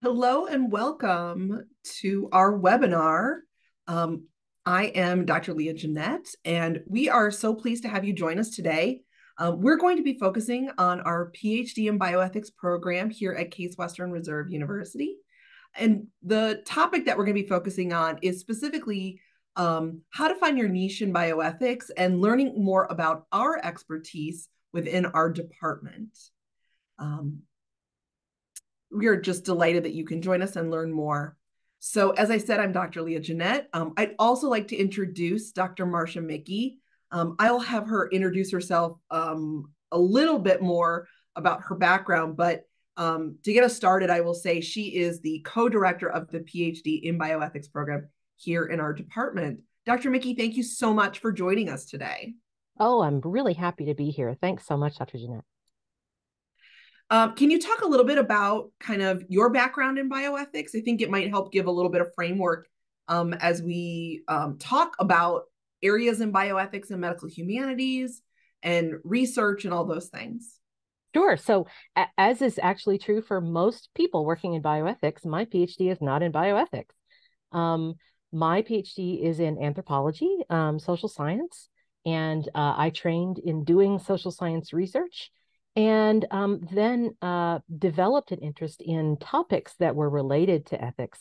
Hello and welcome to our webinar. Um, I am Dr. Leah Jeanette, and we are so pleased to have you join us today. We're going to be focusing on our PhD in bioethics program here at Case Western Reserve University. And the topic that we're going to be focusing on is specifically how to find your niche in bioethics and learning more about our expertise within our department. We are just delighted that you can join us and learn more. So as I said, I'm Dr. Leah Jeanette. I'd also like to introduce Dr. Marsha Michie. I'll have her introduce herself a little bit more about her background, but to get us started, I will say she is the co-director of the PhD in bioethics program here in our department. Dr. Michie, thank you so much for joining us today. Oh, I'm really happy to be here. Thanks so much, Dr. Jeanette. Can you talk a little bit about kind of your background in bioethics? I think it might help give a little bit of framework as we talk about areas in bioethics and medical humanities and research and all those things. Sure. So, as is actually true for most people working in bioethics, my PhD is not in bioethics. Um, my PhD is in anthropology, social science, and I trained in doing social science research and then developed an interest in topics that were related to ethics.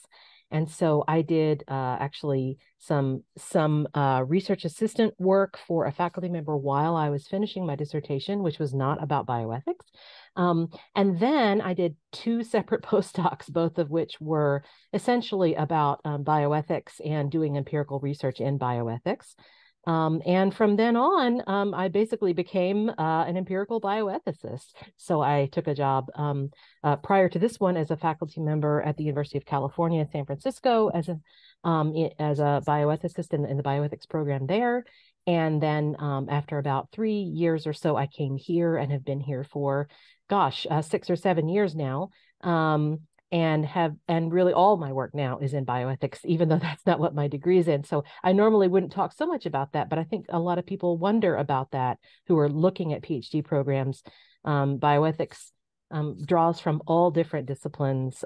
And so I did actually some research assistant work for a faculty member while I was finishing my dissertation, which was not about bioethics. And then I did two separate postdocs, both of which were essentially about bioethics and doing empirical research in bioethics. And from then on, I basically became an empirical bioethicist. So I took a job prior to this one as a faculty member at the University of California, San Francisco, as a bioethicist in the bioethics program there. And then after about 3 years or so, I came here and have been here for, 6 or 7 years now. And really all my work now is in bioethics, even though that's not what my degree is in. So I normally wouldn't talk so much about that, but I think a lot of people wonder about that who are looking at PhD programs. Bioethics draws from all different disciplines,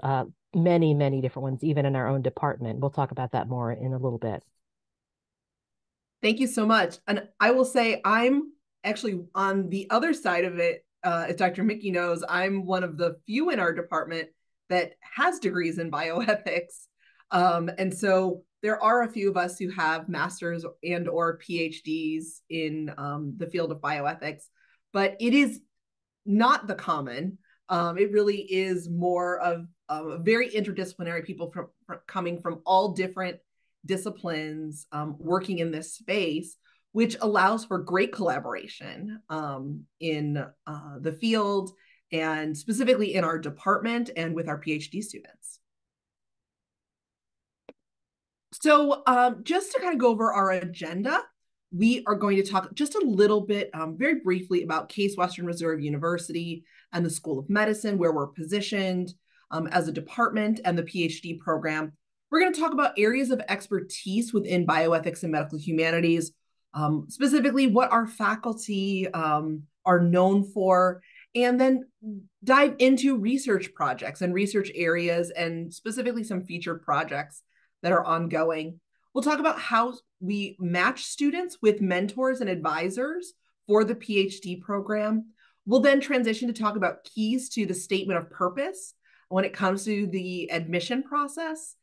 many different ones, even in our own department. We'll talk about that more in a little bit. Thank you so much. And I will say I'm actually on the other side of it. As Dr. Michie knows, I'm one of the few in our department that has degrees in bioethics. And so there are a few of us who have masters and or PhDs in the field of bioethics, but it is not the common. It really is more of very interdisciplinary people coming from all different disciplines working in this space, which allows for great collaboration in the field and specifically in our department and with our PhD students. So just to kind of go over our agenda, we are going to talk just a little bit, very briefly, about Case Western Reserve University and the School of Medicine, where we're positioned as a department and the PhD program. We're going to talk about areas of expertise within bioethics and medical humanities, specifically what our faculty are known for, and then dive into research projects and research areas, and specifically some featured projects that are ongoing. We'll talk about how we match students with mentors and advisors for the PhD program. We'll then transition to talk about keys to the statement of purpose when it comes to the admission process.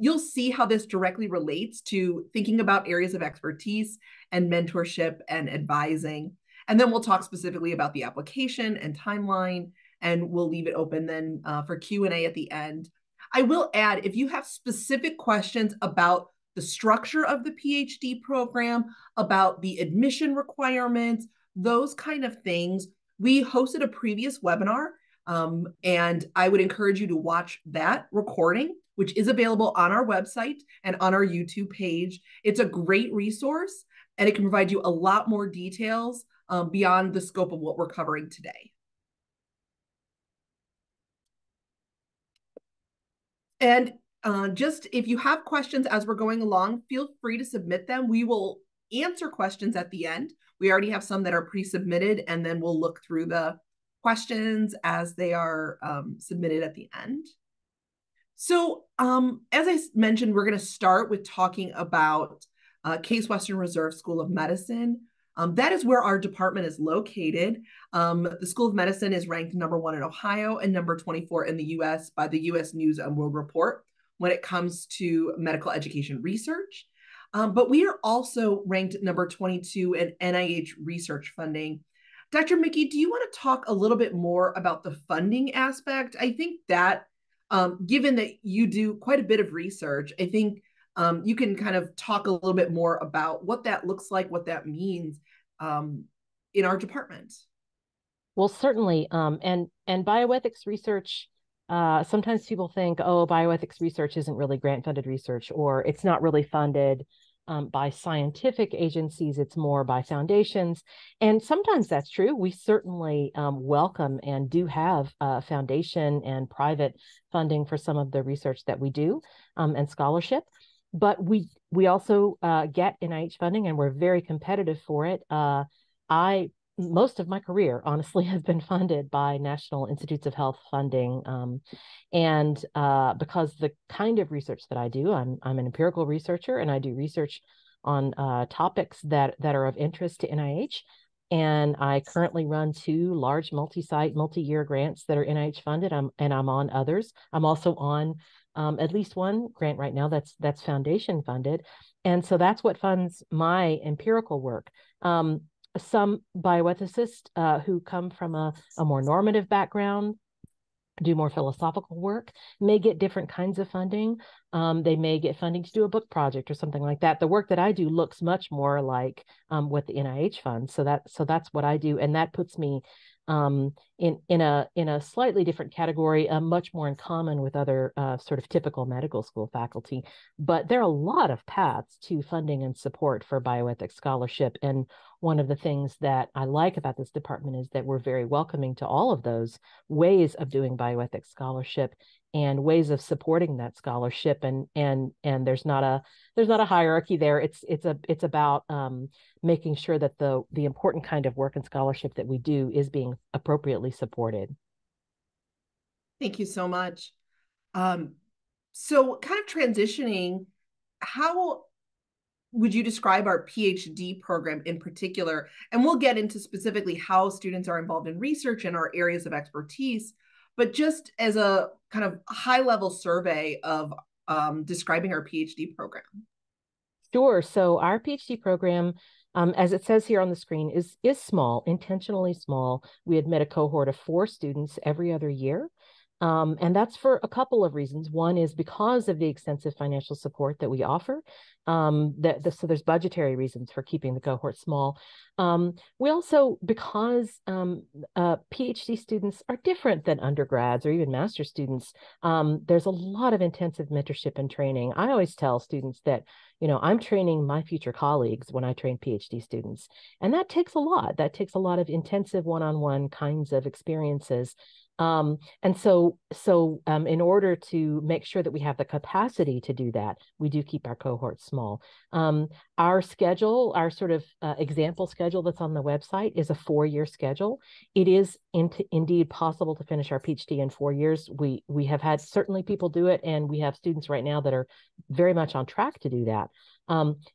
You'll see how this directly relates to thinking about areas of expertise and mentorship and advising. And then we'll talk specifically about the application and timeline, and we'll leave it open then for Q&A at the end. I will add, if you have specific questions about the structure of the PhD program, about the admission requirements, those kind of things, we hosted a previous webinar, and I would encourage you to watch that recording, which is available on our website and on our YouTube page. It's a great resource, and it can provide you a lot more details beyond the scope of what we're covering today. And just if you have questions as we're going along, feel free to submit them. We will answer questions at the end. We already have some that are pre-submitted, and then we'll look through the questions as they are submitted at the end. So, as I mentioned, we're going to start with talking about Case Western Reserve School of Medicine. That is where our department is located. The School of Medicine is ranked #1 in Ohio and #24 in the US by the US News and World Report when it comes to medical education research. But we are also ranked #22 in NIH research funding. Dr. Michie, do you want to talk a little bit more about the funding aspect? I think that given that you do quite a bit of research, I think you can kind of talk a little bit more about what that looks like, what that means in our department. Well, certainly, and bioethics research. Sometimes people think, oh, bioethics research isn't really grant-funded research, or it's not really funded by scientific agencies. It's more by foundations, and sometimes that's true. We certainly welcome and do have foundation and private funding for some of the research that we do and scholarship. But we also get NIH funding, and we're very competitive for it. I Most of my career, honestly, has been funded by National Institutes of Health funding. And because the kind of research that I do, I'm an empirical researcher, and I do research on topics that are of interest to NIH. And I currently run 2 large multi-site, multi-year grants that are NIH funded, and I'm on others. I'm also on at least one grant right now that's foundation funded. And so that's what funds my empirical work. Some bioethicists who come from a more normative background, do more philosophical work, may get different kinds of funding. They may get funding to do a book project or something like that. The work that I do looks much more like what the NIH funds. So that's what I do, and that puts me in a slightly different category, much more in common with other sort of typical medical school faculty. But there are a lot of paths to funding and support for bioethics scholarship, and one of the things that I like about this department is that we're very welcoming to all of those ways of doing bioethics scholarship and ways of supporting that scholarship. And there's not a hierarchy there. It's about making sure that the important kind of work and scholarship that we do is being appropriately supported. Thank you so much. So kind of transitioning, how would you describe our PhD program in particular? And we'll get into specifically how students are involved in research and our areas of expertise, but just as a kind of high level survey of describing our PhD program. Sure. So our PhD program, as it says here on the screen, is small, intentionally small. We admit a cohort of 4 students every other year. And that's for a couple of reasons. One is because of the extensive financial support that we offer. So there's budgetary reasons for keeping the cohort small. We also, because PhD students are different than undergrads or even master's students, there's a lot of intensive mentorship and training. I always tell students that, I'm training my future colleagues when I train PhD students. And that takes a lot. That takes a lot of intensive one-on-one kinds of experiences. And so in order to make sure that we have the capacity to do that, we do keep our cohort small. Our schedule, our sort of example schedule that's on the website is a 4-year schedule. It is indeed possible to finish our PhD in 4 years. We have had certainly people do it, and we have students right now that are very much on track to do that.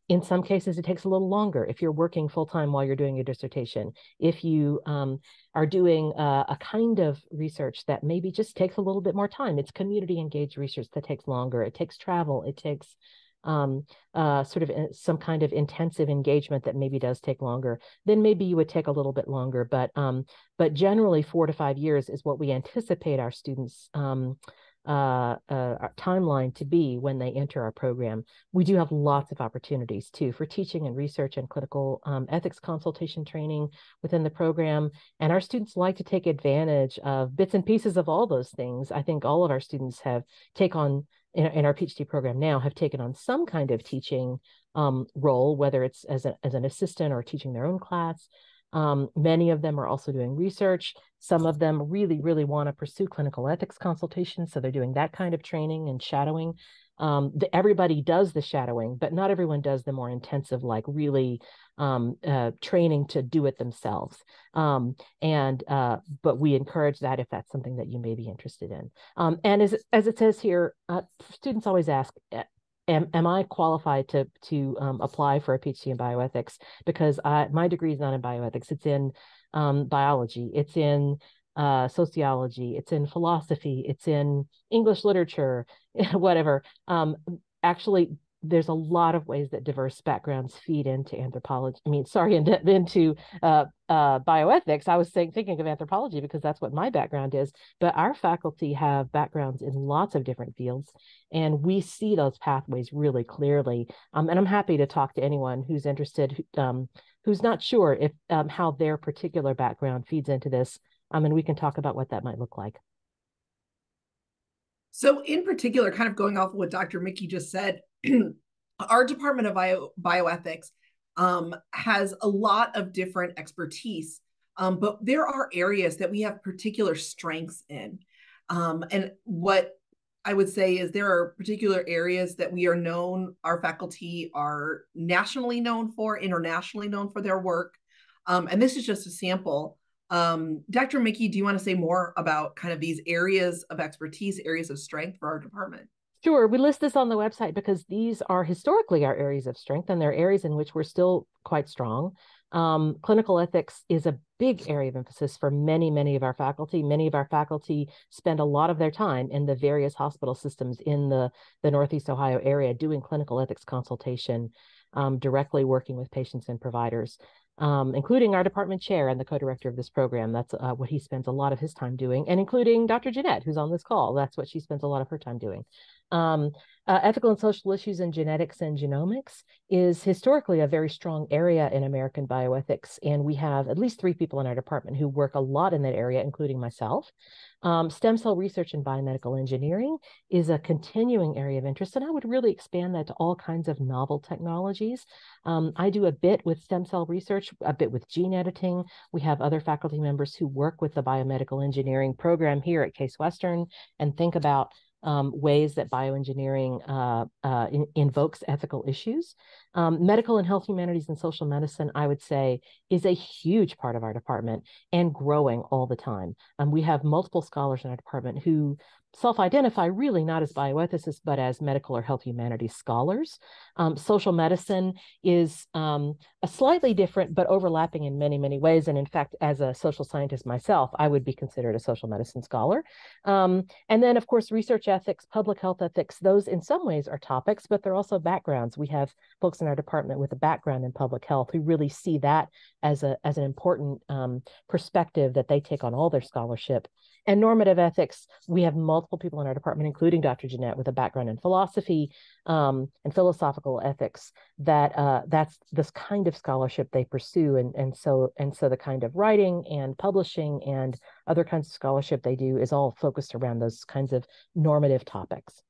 In some cases, it takes a little longer if you're working full-time while you're doing your dissertation. If you are doing a kind of research that maybe just takes a little bit more time. It's community engaged research that takes longer. It takes travel. It takes sort of some kind of intensive engagement that maybe does take longer. Then maybe you would take a little bit longer. But generally 4 to 5 years is what we anticipate our students' timeline to be when they enter our program. We do have lots of opportunities too for teaching and research and clinical ethics consultation training within the program. And our students like to take advantage of bits and pieces of all those things. I think all of our students have in our PhD program now have taken on some kind of teaching role, whether it's as an assistant or teaching their own class. Many of them are also doing research. Some of them really, really want to pursue clinical ethics consultations. So they're doing that kind of training and shadowing. Everybody does the shadowing, but not everyone does the more intensive, like really training to do it themselves. But we encourage that if that's something that you may be interested in. And as it says here, students always ask, am I qualified to apply for a PhD in bioethics? Because my degree is not in bioethics. It's in biology. It's in sociology. It's in philosophy. It's in English literature, whatever. Actually, there's a lot of ways that diverse backgrounds feed into anthropology. Into bioethics. I was thinking of anthropology because that's what my background is. But our faculty have backgrounds in lots of different fields, and we see those pathways really clearly. And I'm happy to talk to anyone who's interested, who's not sure if how their particular background feeds into this. And we can talk about what that might look like. So in particular, kind of going off of what Dr. Michie just said, our Department of Bioethics has a lot of different expertise, but there are areas that we have particular strengths in. And what I would say is there are particular areas that we are known, our faculty are nationally known for, internationally known for their work. And this is just a sample. Dr. Michie, do you want to say more about kind of these areas of expertise, areas of strength for our department? Sure. We list this on the website because these are historically our areas of strength, and they're areas in which we're still quite strong. Clinical ethics is a big area of emphasis for many, many of our faculty. Many of our faculty spend a lot of their time in the various hospital systems in the Northeast Ohio area doing clinical ethics consultation, directly working with patients and providers. Including our department chair and the co-director of this program. That's what he spends a lot of his time doing, and including Dr. Jeanette, who's on this call. That's what she spends a lot of her time doing. Ethical and social issues in genetics and genomics is historically a very strong area in American bioethics, and we have at least 3 people in our department who work a lot in that area, including myself. Stem cell research and biomedical engineering is a continuing area of interest, and I would really expand that to all kinds of novel technologies. I do a bit with stem cell research, a bit with gene editing. We have other faculty members who work with the biomedical engineering program here at Case Western and think about ways that bioengineering invokes ethical issues. Medical and health humanities and social medicine, I would say, is a huge part of our department and growing all the time. We have multiple scholars in our department who self-identify really not as bioethicists, but as medical or health humanities scholars. Social medicine is a slightly different, but overlapping in many, many ways. And in fact, as a social scientist myself, I would be considered a social medicine scholar. And then, of course, research ethics, public health ethics, those in some ways are topics, but they're also backgrounds. We have folks in our department with a background in public health who really see that as an important perspective that they take on all their scholarship. And normative ethics, we have multiple people in our department, including Dr. Jeanette, with a background in philosophy and philosophical ethics. That's this kind of scholarship they pursue, and so the kind of writing and publishing and other kinds of scholarship they do is all focused around those kinds of normative topics.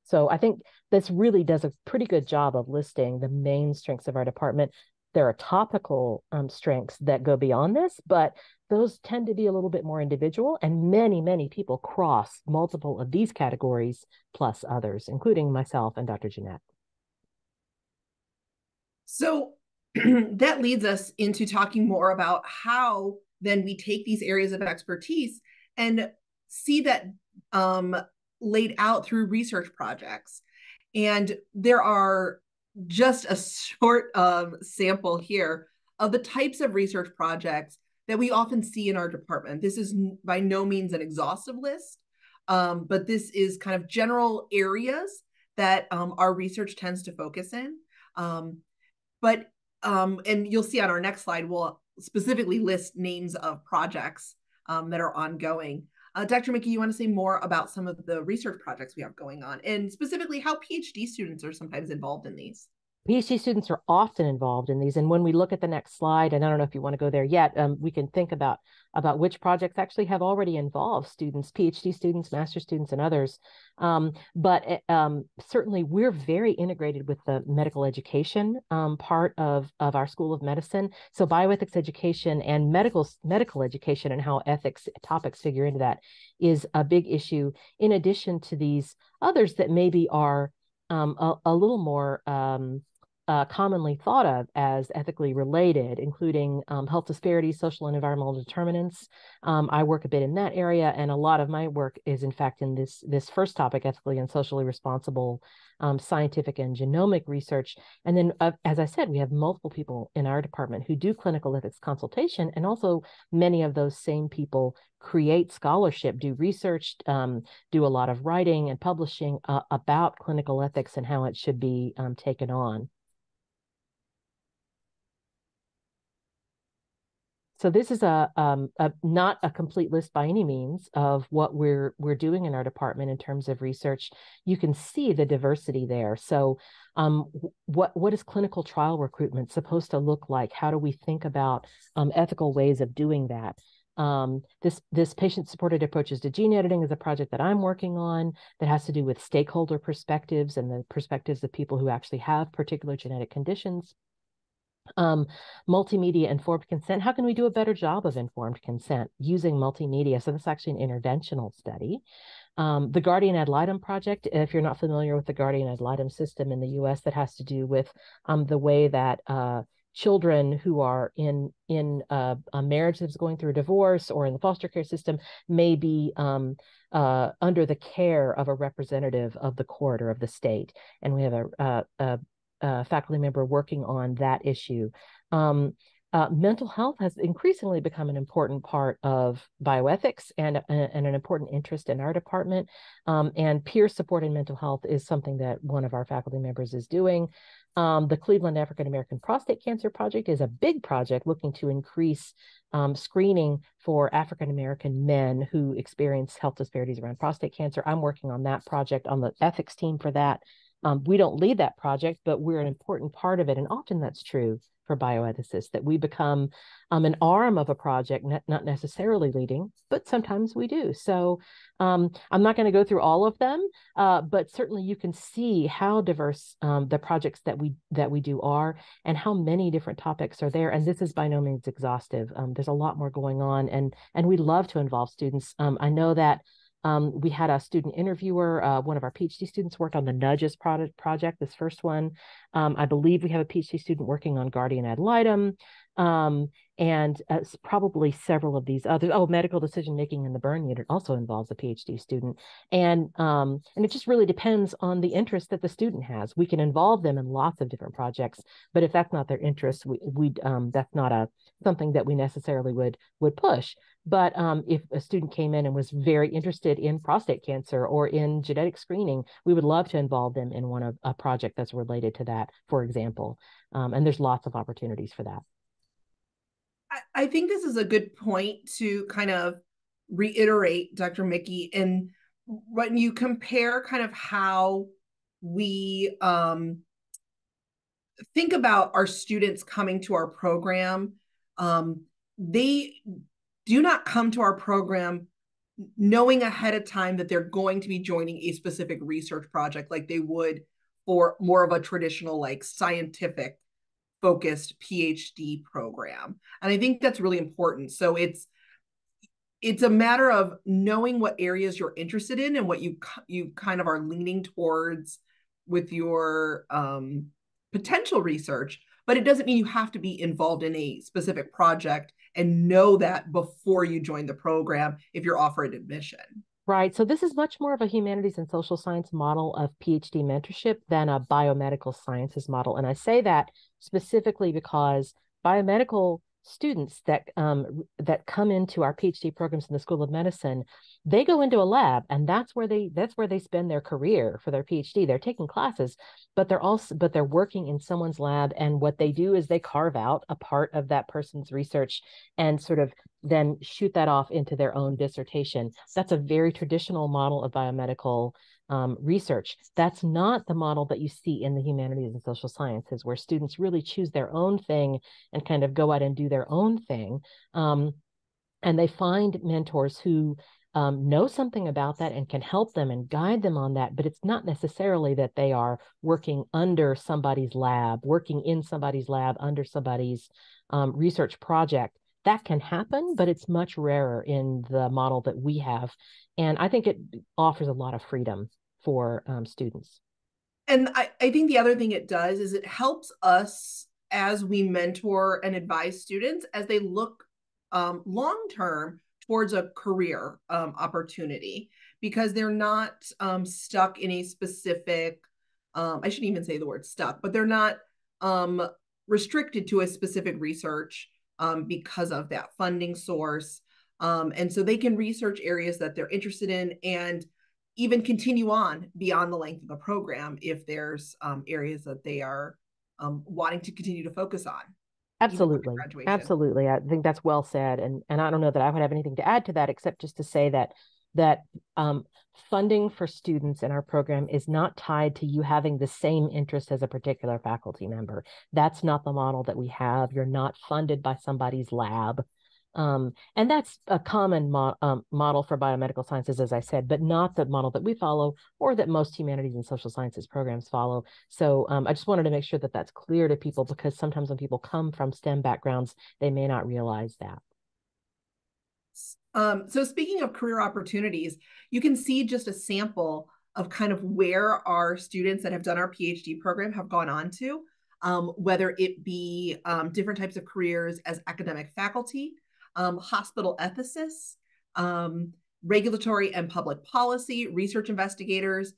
So I think this really does a pretty good job of listing the main strengths of our department. There are topical strengths that go beyond this, but those tend to be a little bit more individual, and many, many people cross multiple of these categories plus others, including myself and Dr. Jeanette. So that leads us into talking more about how then we take these areas of expertise and see that laid out through research projects. And there are just a short sample here of the types of research projects that we often see in our department. This is by no means an exhaustive list, but this is kind of general areas that our research tends to focus in. And you'll see on our next slide, we'll specifically list names of projects that are ongoing. Dr. Michie, you want to say more about some of the research projects we have going on, and specifically how PhD students are sometimes involved in these? PhD students are often involved in these. And when we look at the next slide, and I don't know if you want to go there yet, we can think about which projects actually have already involved students, PhD students, master's students, and others. Certainly we're very integrated with the medical education part of our School of Medicine. So bioethics education and medical education and how ethics topics figure into that is a big issue, in addition to these others that maybe are a little more commonly thought of as ethically related, including health disparities, social and environmental determinants. I work a bit in that area, and a lot of my work is, in fact, in this first topic, ethically and socially responsible scientific and genomic research. And then, as I said, we have multiple people in our department who do clinical ethics consultation, and also many of those same people create scholarship, do research, do a lot of writing and publishing about clinical ethics and how it should be taken on. So this is not a complete list by any means of what we're doing in our department in terms of research. You can see the diversity there. So what is clinical trial recruitment supposed to look like? How do we think about ethical ways of doing that? This patient-supported approaches to gene editing is a project that I'm working on that has to do with stakeholder perspectives and the perspectives of people who actually have particular genetic conditions. Multimedia informed consent. How can we do a better job of informed consent using multimedia? So that's actually an interventional study. The Guardian Ad Litem project, if you're not familiar with the Guardian Ad Litem system in the US, that has to do with the way that children who are in a marriage that's going through a divorce or in the foster care system may be under the care of a representative of the court or of the state. And we have a faculty member working on that issue. Mental health has increasingly become an important part of bioethics and an important interest in our department. And peer support in mental health is something that one of our faculty members is doing. The Cleveland African American Prostate Cancer Project is a big project looking to increase screening for African American men who experience health disparities around prostate cancer. I'm working on that project on the ethics team for that. We don't lead that project, but we're an important part of it. And often that's true for bioethicists, that we become an arm of a project, not necessarily leading, but sometimes we do. So I'm not going to go through all of them, but certainly you can see how diverse the projects that we do are and how many different topics are there. And this is by no means exhaustive. There's a lot more going on, and we love to involve students. I know that we had a student interviewer. One of our PhD students worked on the Nudges project, this first one. I believe we have a PhD student working on Guardian Ad Litem, and probably several of these others. Oh, medical decision making in the burn unit also involves a PhD student, and it just really depends on the interest that the student has. We can involve them in lots of different projects, but if that's not their interest, we that's not something that we necessarily would push. But if a student came in and was very interested in prostate cancer or in genetic screening, we would love to involve them in a project that's related to that, for example. And there's lots of opportunities for that. I think this is a good point to kind of reiterate, Dr. Michie, and when you compare kind of how we think about our students coming to our program, they do not come to our program knowing ahead of time that they're going to be joining a specific research project like they would for more of a traditional, like, scientific focused PhD program. And I think that's really important. So it's a matter of knowing what areas you're interested in and what you kind of are leaning towards with your potential research, but it doesn't mean you have to be involved in a specific project and know that before you join the program if you're offered admission. Right. So this is much more of a humanities and social science model of PhD mentorship than a biomedical sciences model. And I say that specifically because biomedical students that come into our PhD programs in the School of Medicine they go into a lab, and that's where they spend their career for their PhD. They're taking classes, but they're working in someone's lab, and what they do is they carve out a part of that person's research and sort of then shoot that off into their own dissertation. That's a very traditional model of biomedical research. That's not the model that you see in the humanities and social sciences, where students really choose their own thing and kind of go out and do their own thing. And they find mentors who know something about that and can help them and guide them on that. But it's not necessarily that they are working under somebody's lab, working in somebody's lab, under somebody's research project. That can happen, but it's much rarer in the model that we have. And I think it offers a lot of freedom for students. And I think the other thing it does is it helps us as we mentor and advise students as they look long term towards a career opportunity, because they're not stuck in a specific, I shouldn't even say the word stuck, but they're not restricted to a specific research because of that funding source. And so they can research areas that they're interested in and even continue on beyond the length of the program if there's areas that they are wanting to continue to focus on. Absolutely. Absolutely. I think that's well said. And I don't know that I would have anything to add to that, except just to say that funding for students in our program is not tied to you having the same interest as a particular faculty member. That's not the model that we have. You're not funded by somebody's lab. And that's a common model for biomedical sciences, as I said, but not the model that we follow or that most humanities and social sciences programs follow. So I just wanted to make sure that that's clear to people, because sometimes when people come from STEM backgrounds, they may not realize that. So speaking of career opportunities, you can see just a sample of kind of where our students that have done our PhD program have gone on to, whether it be different types of careers as academic faculty, hospital ethicists, regulatory and public policy, research investigators,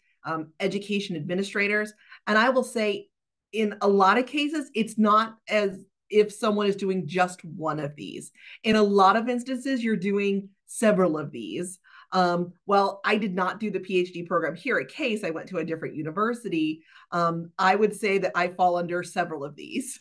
education administrators. And I will say, in a lot of cases, it's not as if someone is doing just one of these. In a lot of instances, you're doing several of these. Well, I did not do the PhD program here at Case. I went to a different university. I would say that I fall under several of these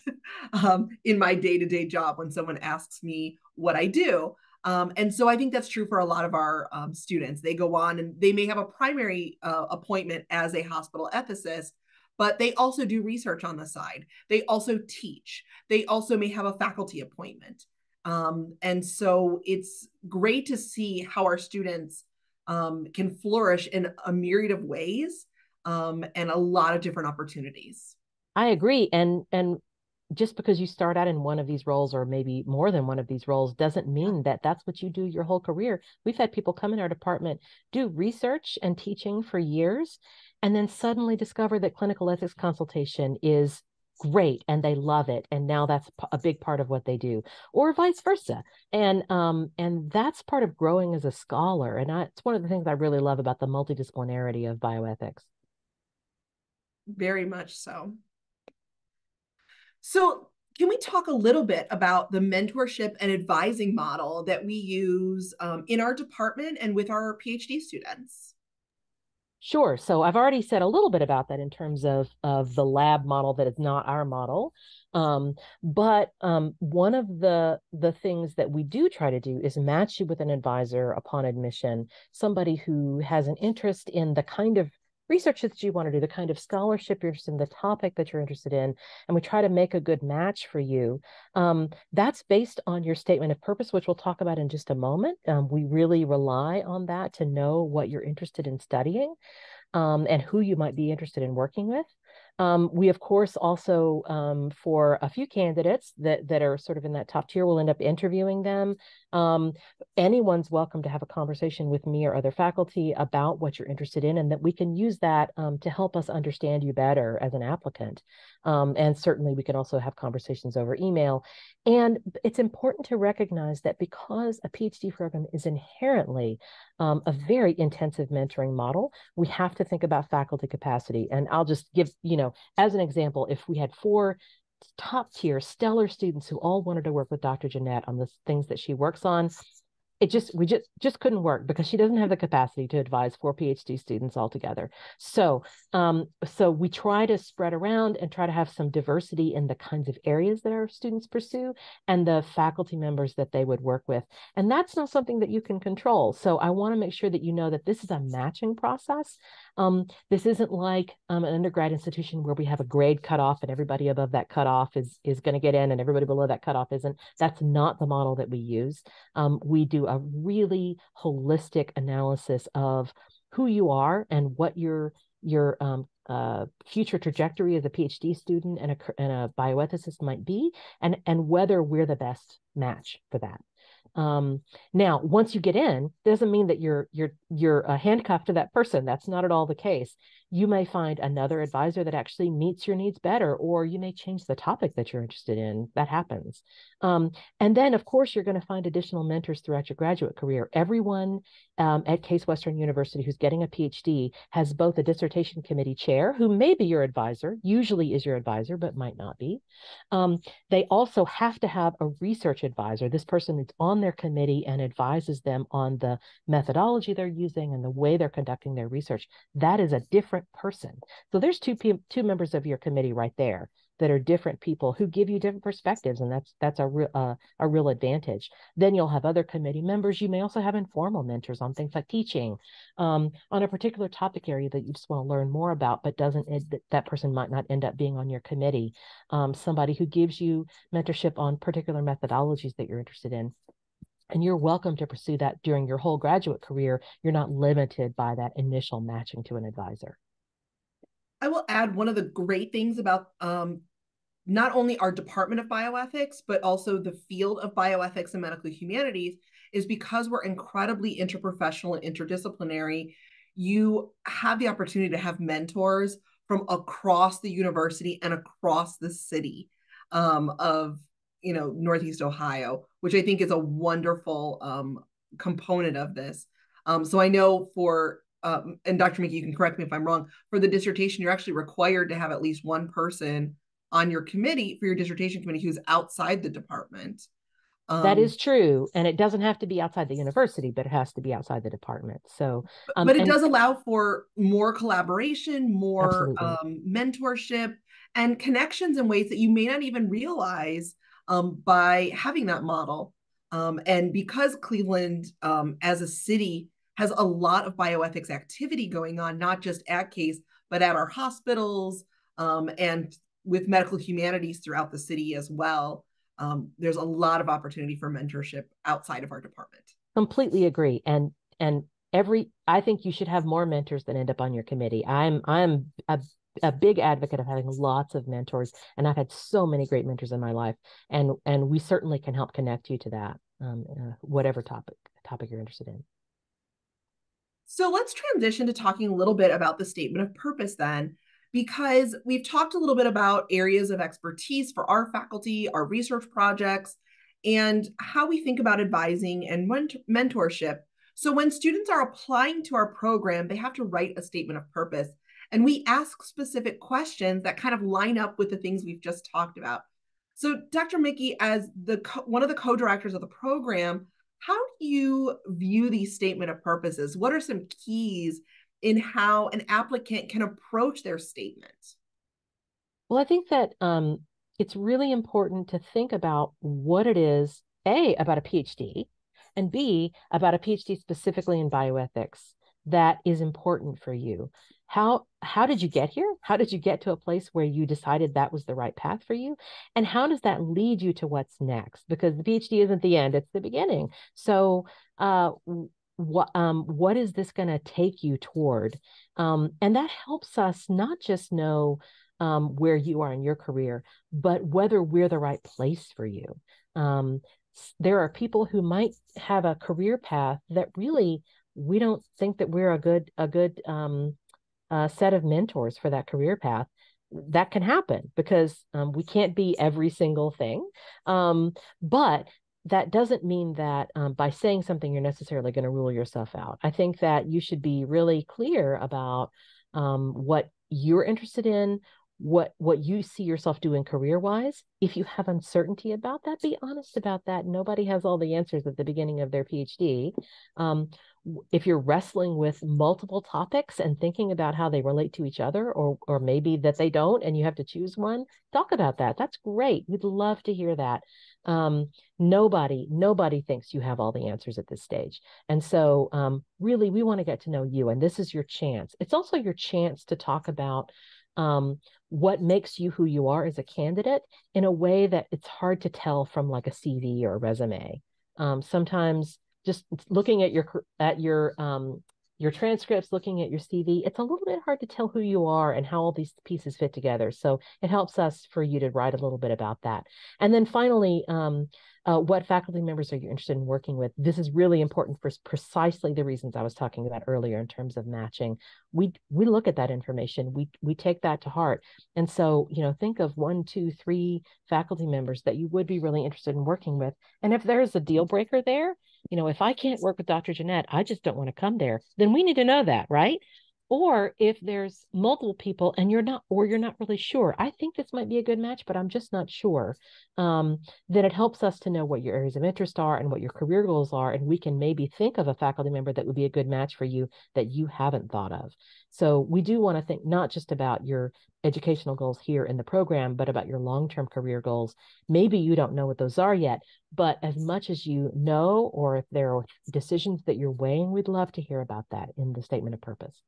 in my day-to-day job when someone asks me what I do. And so I think that's true for a lot of our students. They go on and they may have a primary appointment as a hospital ethicist, but they also do research on the side. They also teach. They also may have a faculty appointment. And so it's great to see how our students can flourish in a myriad of ways and a lot of different opportunities. I agree. And just because you start out in one of these roles, or maybe more than one of these roles, doesn't mean that that's what you do your whole career. We've had people come in our department, do research and teaching for years, and then suddenly discover that clinical ethics consultation is great and they love it, and now that's a big part of what they do, or vice versa. And that's part of growing as a scholar. And it's one of the things I really love about the multidisciplinarity of bioethics. Very much so. So can we talk a little bit about the mentorship and advising model that we use in our department and with our PhD students? Sure. So I've already said a little bit about that in terms of the lab model that is not our model. But one of the things that we do try to do is match you with an advisor upon admission, somebody who has an interest in the kind of research that you want to do, the kind of scholarship you're interested in, the topic that you're interested in, and we try to make a good match for you. That's based on your statement of purpose, which we'll talk about in just a moment. We really rely on that to know what you're interested in studying, and who you might be interested in working with. We, of course, also, for a few candidates that are sort of in that top tier, we'll end up interviewing them. Anyone's welcome to have a conversation with me or other faculty about what you're interested in, and that we can use that to help us understand you better as an applicant. And certainly we can also have conversations over email. And it's important to recognize that because a PhD program is inherently a very intensive mentoring model, we have to think about faculty capacity. And I'll just give, as an example, if we had 4 top tier stellar students who all wanted to work with Dr. Jeanette on the things that she works on, we just couldn't work because she doesn't have the capacity to advise 4 PhD students altogether. So we try to spread around and try to have some diversity in the kinds of areas that our students pursue and the faculty members that they would work with. And that's not something that you can control. So I want to make sure that you know that this is a matching process. This isn't like an undergrad institution where we have a grade cutoff and everybody above that cutoff is going to get in and everybody below that cutoff isn't. That's not the model that we use. We do a really holistic analysis of who you are and what your future trajectory as a PhD student and a bioethicist might be, and whether we're the best match for that. Now, once you get in, doesn't mean that you're handcuffed to that person. That's not at all the case. You may find another advisor that actually meets your needs better, or you may change the topic that you're interested in. That happens. And then, of course, you're going to find additional mentors throughout your graduate career. Everyone at Case Western University who's getting a PhD has both a dissertation committee chair, who may be your advisor, usually is your advisor, but might not be. They also have to have a research advisor. This person is on their committee and advises them on the methodology they're using and the way they're conducting their research. That is a different person. So there's two members of your committee right there that are different people who give you different perspectives, and that's a real advantage. Then you'll have other committee members. You may also have informal mentors on things like teaching, on a particular topic area that you just want to learn more about, but that person might not end up being on your committee. Somebody who gives you mentorship on particular methodologies that you're interested in. And you're welcome to pursue that during your whole graduate career. You're not limited by that initial matching to an advisor. I will add one of the great things about not only our Department of Bioethics, but also the field of bioethics and medical humanities is because we're incredibly interprofessional and interdisciplinary. You have the opportunity to have mentors from across the university and across the city of Northeast Ohio, which I think is a wonderful component of this. So I know and Dr. Michie, you can correct me if I'm wrong, for the dissertation, you're actually required to have at least one person on your committee for your dissertation committee who's outside the department. That is true. And it doesn't have to be outside the university, but it has to be outside the department. So, but it does allow for more collaboration, more mentorship, and connections in ways that you may not even realize by having that model. And because Cleveland, as a city, has a lot of bioethics activity going on, not just at Case, but at our hospitals and with medical humanities throughout the city as well. There's a lot of opportunity for mentorship outside of our department. Completely agree. And I think you should have more mentors that end up on your committee. I'm a big advocate of having lots of mentors, and I've had so many great mentors in my life, and we certainly can help connect you to that, whatever topic you're interested in. So let's transition to talking a little bit about the statement of purpose then, because we've talked a little bit about areas of expertise for our faculty, our research projects, and how we think about advising and mentorship. So when students are applying to our program, they have to write a statement of purpose. And we ask specific questions that kind of line up with the things we've just talked about. So Dr. Michie, as one of the co-directors of the program, how do you view these statement of purposes? What are some keys in how an applicant can approach their statement? Well, I think that it's really important to think about what it is, A, about a PhD, and B, about a PhD specifically in bioethics that is important for you. How did you get here? How did you get to a place where you decided that was the right path for you? And how does that lead you to what's next? Because the PhD isn't the end, it's the beginning. So what is this going to take you toward? And that helps us not just know where you are in your career, but whether we're the right place for you. There are people who might have a career path that really we don't think that we're a good set of mentors for that career path. That can happen because we can't be every single thing. But that doesn't mean that by saying something, you're necessarily going to rule yourself out. I think that you should be really clear about what you're interested in, what you see yourself doing career-wise. If you have uncertainty about that, be honest about that. Nobody has all the answers at the beginning of their PhD. Um, if you're wrestling with multiple topics and thinking about how they relate to each other, or maybe that they don't, and you have to choose one, talk about that. That's great. We'd love to hear that. Nobody thinks you have all the answers at this stage. And so really, we want to get to know you, and this is your chance. It's also your chance to talk about what makes you who you are as a candidate in a way that it's hard to tell from like a CV or a resume. Sometimes just looking at your transcripts, looking at your CV, it's a little bit hard to tell who you are and how all these pieces fit together. So it helps us for you to write a little bit about that. And then finally, what faculty members are you interested in working with? This is really important for precisely the reasons I was talking about earlier in terms of matching. We look at that information. We take that to heart. And so, think of 1, 2, 3 faculty members that you would be really interested in working with. And if there's a deal breaker there, if I can't work with Dr. Jeanette, I just don't want to come there, then we need to know that, right? Or if there's multiple people and you're not really sure, I think this might be a good match, but I'm just not sure. Then it helps us to know what your areas of interest are and what your career goals are. And we can maybe think of a faculty member that would be a good match for you that you haven't thought of. So we do want to think not just about your educational goals here in the program, but about your long-term career goals. Maybe you don't know what those are yet, but as much as you know, or if there are decisions that you're weighing, we'd love to hear about that in the statement of purpose.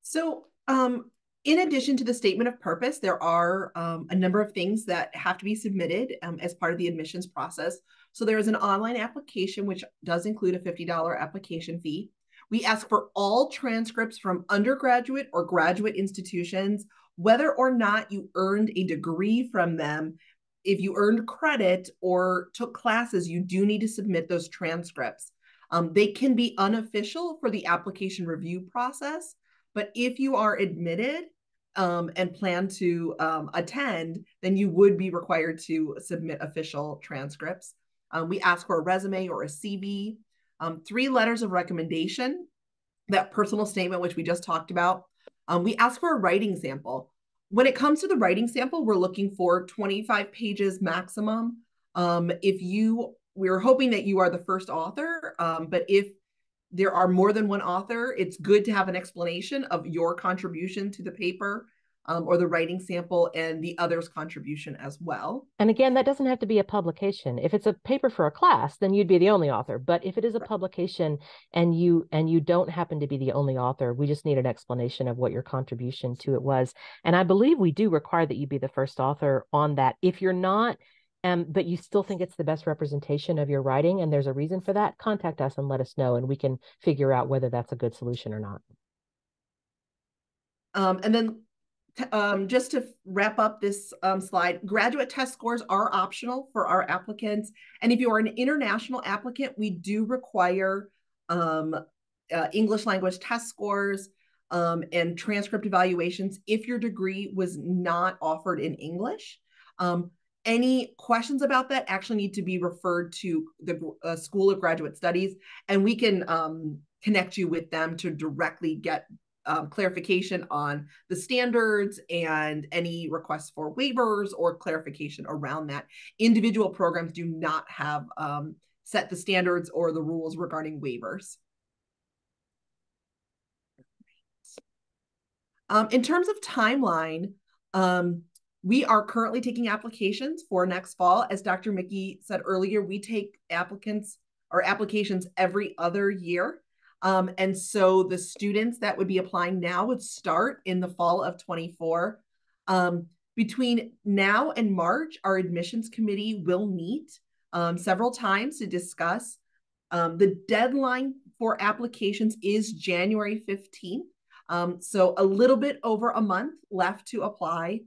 So, in addition to the statement of purpose, there are a number of things that have to be submitted as part of the admissions process. So there is an online application, which does include a $50 application fee. We ask for all transcripts from undergraduate or graduate institutions, whether or not you earned a degree from them. If you earned credit or took classes, you do need to submit those transcripts. They can be unofficial for the application review process, but if you are admitted and plan to attend, then you would be required to submit official transcripts. We ask for a resume or a CV, 3 letters of recommendation, that personal statement, which we just talked about. We ask for a writing sample. When it comes to the writing sample, we're looking for 25 pages maximum. We're hoping that you are the first author, but if there are more than one author, it's good to have an explanation of your contribution to the paper or the writing sample and the other's contribution as well. And again, that doesn't have to be a publication. If it's a paper for a class, then you'd be the only author. But if it is a publication and you don't happen to be the only author, we just need an explanation of what your contribution to it was. And I believe we do require that you be the first author on that. If you're not, but you still think it's the best representation of your writing and there's a reason for that, contact us and let us know, and we can figure out whether that's a good solution or not. And then just to wrap up this slide, graduate test scores are optional for our applicants. And if you are an international applicant, we do require English language test scores and transcript evaluations if your degree was not offered in English. Any questions about that actually need to be referred to the School of Graduate Studies, and we can connect you with them to directly get clarification on the standards and any requests for waivers or clarification around that. Individual programs do not have set the standards or the rules regarding waivers. In terms of timeline, we are currently taking applications for next fall. As Dr. Michie said earlier, we take applications every other year. And so the students that would be applying now would start in the fall of 24. Between now and March, our admissions committee will meet several times to discuss. The deadline for applications is January 15th. So a little bit over a month left to apply.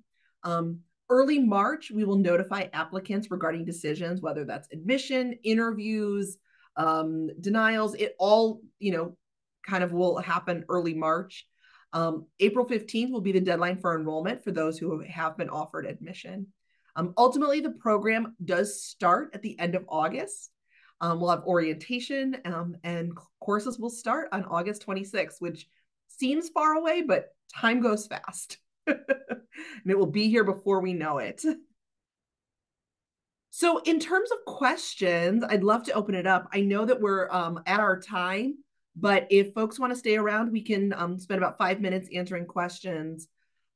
Early March, we will notify applicants regarding decisions, whether that's admission, interviews, denials. It all, kind of will happen early March. April 15th will be the deadline for enrollment for those who have been offered admission. Ultimately, the program does start at the end of August. We'll have orientation, and courses will start on August 26th, which seems far away, but time goes fast. And it will be here before we know it. So in terms of questions, I'd love to open it up. I know that we're at our time, but if folks want to stay around, we can spend about 5 minutes answering questions.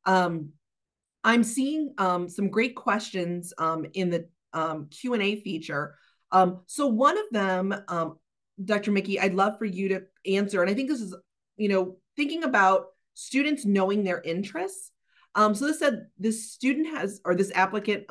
I'm seeing some great questions in the Q&A feature. So one of them, Dr. Michie, I'd love for you to answer. And I think this is, thinking about students knowing their interests. So this said, this student has, or this applicant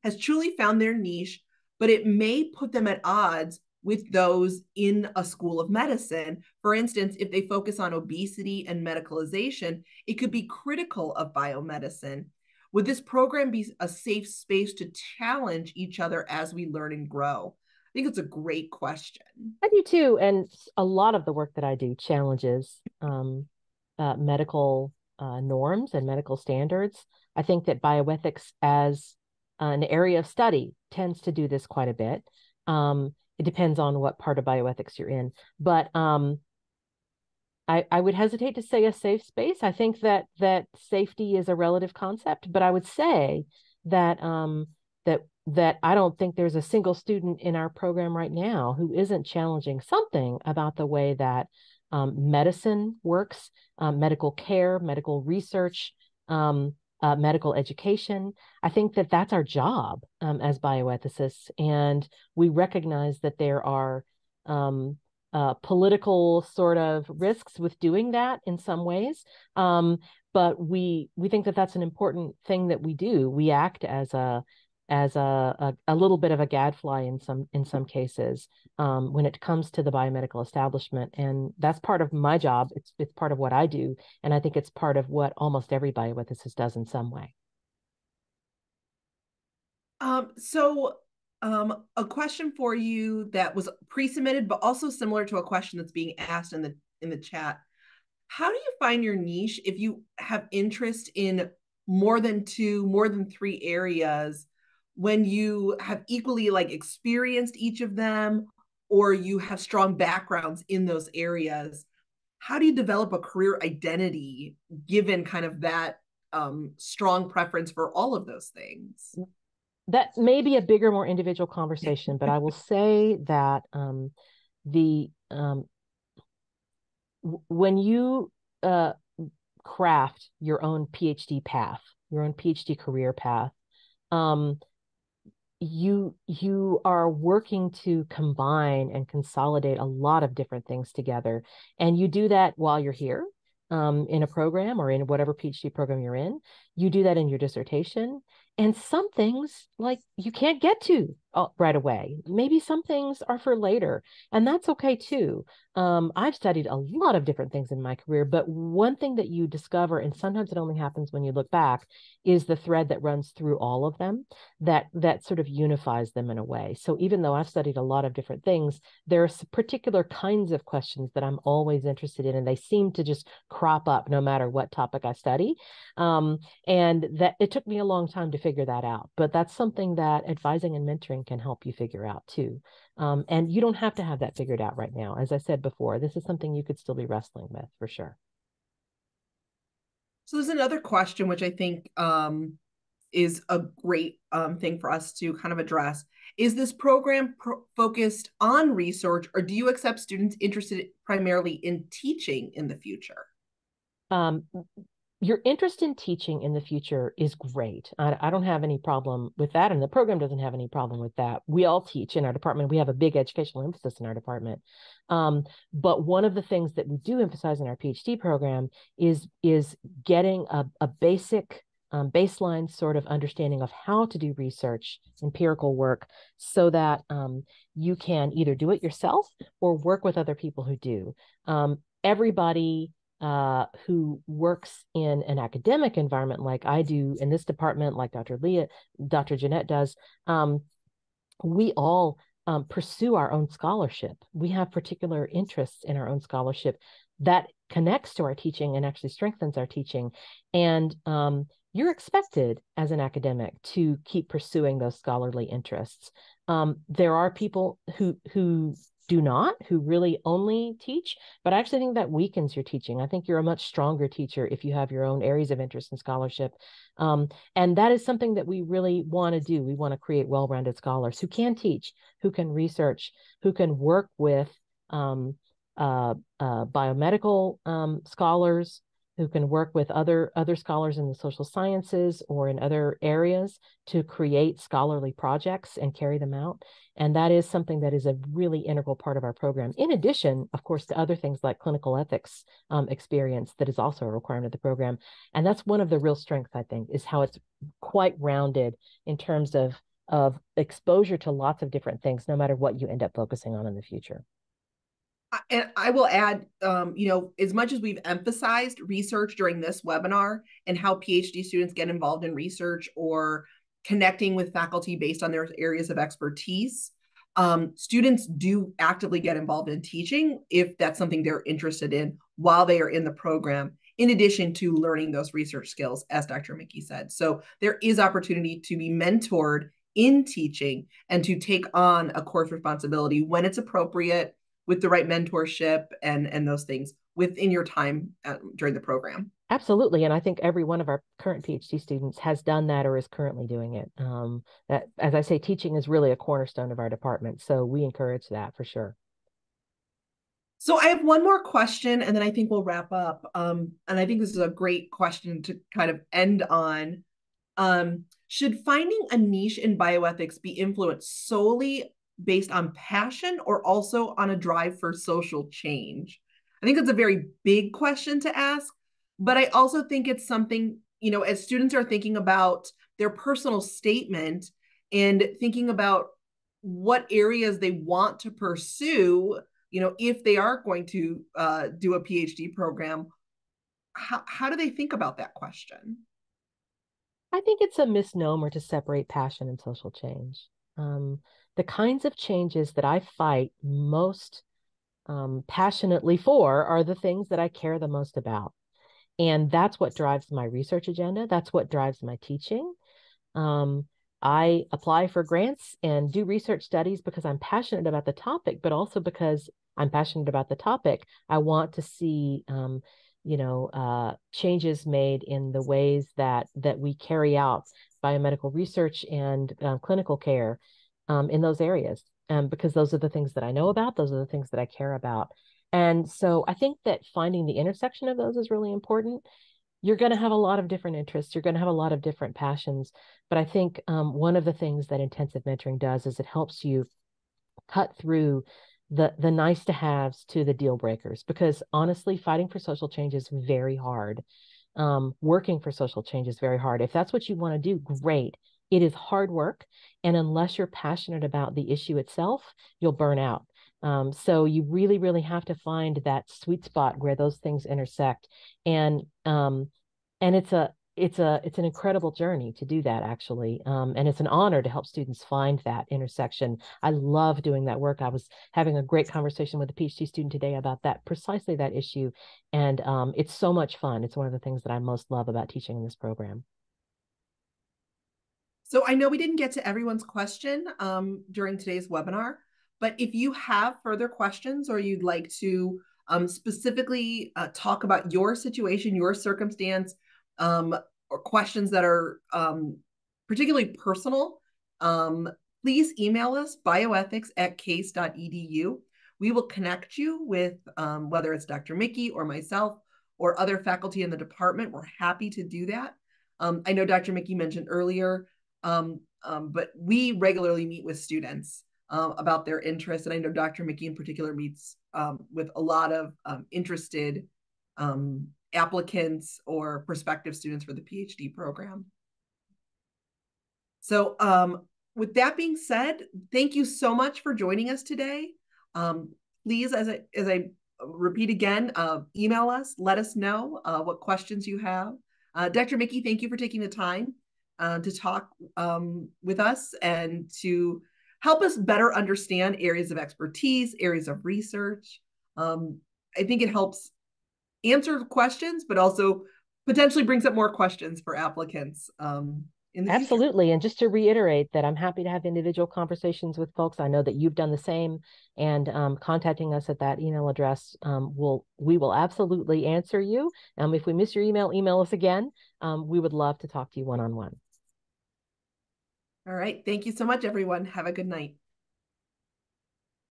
has truly found their niche, but it may put them at odds with those in a school of medicine. For instance, if they focus on obesity and medicalization, it could be critical of biomedicine. Would this program be a safe space to challenge each other as we learn and grow? I think it's a great question. I do too. And a lot of the work that I do challenges medical norms and medical standards. I think that bioethics as an area of study tends to do this quite a bit. It depends on what part of bioethics you're in. But I would hesitate to say a safe space. I think that safety is a relative concept, but I would say that that I don't think there's a single student in our program right now who isn't challenging something about the way that medicine works, medical care, medical research, medical education. I think that that's our job as bioethicists, and we recognize that there are political sort of risks with doing that in some ways. But we think that that's an important thing that we do. We act as a little bit of a gadfly in some cases when it comes to the biomedical establishment, and that's part of my job. It's part of what I do, and I think it's part of what almost every bioethicist does in some way. A question for you that was pre-submitted, but also similar to a question that's being asked in the chat. How do you find your niche if you have interest in more than 2, more than 3 areas, when you have equally experienced each of them, or you have strong backgrounds in those areas? How do you develop a career identity given kind of that strong preference for all of those things? That may be a bigger, more individual conversation, but I will say that the when you craft your own PhD path, your own PhD career path, you are working to combine and consolidate a lot of different things together, and you do that while you're here in a program or in whatever PhD program you're in. You do that in your dissertation. And some things you can't get to right away. Maybe some things are for later, and that's okay too. I've studied a lot of different things in my career, but one thing that you discover, and sometimes it only happens when you look back, is the thread that runs through all of them that sort of unifies them in a way. So even though I've studied a lot of different things, there are particular kinds of questions that I'm always interested in, and they seem to just crop up no matter what topic I study. And that it took me a long time to figure that out, but that's something that advising and mentoring can help you figure out too. And you don't have to have that figured out right now. As I said before, this is something you could still be wrestling with for sure. So there's another question, which I think is a great thing for us to kind of address. Is this program focused on research, or do you accept students interested primarily in teaching in the future? Your interest in teaching in the future is great. I don't have any problem with that, and the program doesn't have any problem with that. We all teach in our department. We have a big educational emphasis in our department. But one of the things that we do emphasize in our PhD program is getting a basic baseline sort of understanding of how to do research, empirical work, so that you can either do it yourself or work with other people who do. Everybody who works in an academic environment like I do in this department, like Dr. Jeanette does, we all pursue our own scholarship. We have particular interests in our own scholarship that connects to our teaching and actually strengthens our teaching. And you're expected as an academic to keep pursuing those scholarly interests. There are people who do not, who really only teach, but I actually think that weakens your teaching. I think you're a much stronger teacher if you have your own areas of interest in scholarship. And that is something that we really want to do. We want to create well-rounded scholars who can teach, who can research, who can work with biomedical scholars, who can work with other scholars in the social sciences or in other areas to create scholarly projects and carry them out. And that is something that is a really integral part of our program. In addition, of course, to other things like clinical ethics experience that is also a requirement of the program. And that's one of the real strengths, I think, is how it's quite rounded in terms of exposure to lots of different things, no matter what you end up focusing on in the future. And I will add, as much as we've emphasized research during this webinar and how PhD students get involved in research or connecting with faculty based on their areas of expertise, students do actively get involved in teaching if that's something they're interested in while they are in the program, in addition to learning those research skills, as Dr. Michie said. So there is opportunity to be mentored in teaching and to take on a course responsibility when it's appropriate, with the right mentorship and those things within your time during the program. Absolutely. And I think every one of our current PhD students has done that or is currently doing it. That, as I say, teaching is really a cornerstone of our department. So we encourage that for sure. So I have one more question, and then I think we'll wrap up. And I think this is a great question to kind of end on. Should finding a niche in bioethics be influenced solely based on passion or also on a drive for social change? I think it's a very big question to ask, but I also think it's something, as students are thinking about their personal statement and thinking about what areas they want to pursue, if they are going to do a PhD program, how do they think about that question? I think it's a misnomer to separate passion and social change. The kinds of changes that I fight most passionately for are the things that I care the most about. And that's what drives my research agenda. That's what drives my teaching. Um, I apply for grants and do research studies because I'm passionate about the topic, but also because I'm passionate about the topic. I want to see, changes made in the ways that we carry out biomedical research and clinical care in those areas, because those are the things that I know about. Those are the things that I care about. And so I think that finding the intersection of those is really important. You're going to have a lot of different interests. You're going to have a lot of different passions. But I think one of the things that intensive mentoring does is it helps you cut through the nice to haves to the deal breakers, because honestly, fighting for social change is very hard. Working for social change is very hard. If that's what you want to do, great. It is hard work. And unless you're passionate about the issue itself, you'll burn out. So you really, really have to find that sweet spot where those things intersect. And it's an incredible journey to do that, actually. And it's an honor to help students find that intersection. I love doing that work. I was having a great conversation with a PhD student today about precisely that issue. And it's so much fun. It's one of the things that I most love about teaching in this program. So I know we didn't get to everyone's question during today's webinar, but if you have further questions or you'd like to specifically talk about your situation, your circumstance, or questions that are particularly personal, please email us bioethics@case.edu. We will connect you with whether it's Dr. Michie or myself or other faculty in the department. We're happy to do that. I know Dr. Michie mentioned earlier, but we regularly meet with students about their interests. And I know Dr. Michie in particular meets with a lot of interested applicants or prospective students for the PhD program. So with that being said, thank you so much for joining us today. Please, as I repeat again, email us, let us know what questions you have. Dr. Michie, thank you for taking the time to talk with us and to help us better understand areas of expertise, areas of research. I think it helps answer questions, but also potentially brings up more questions for applicants in the future. Absolutely. And just to reiterate that I'm happy to have individual conversations with folks. I know that you've done the same, and contacting us at that email address, we will absolutely answer you. If we miss your email, email us again. We would love to talk to you one-on-one. All right. Thank you so much, everyone. Have a good night.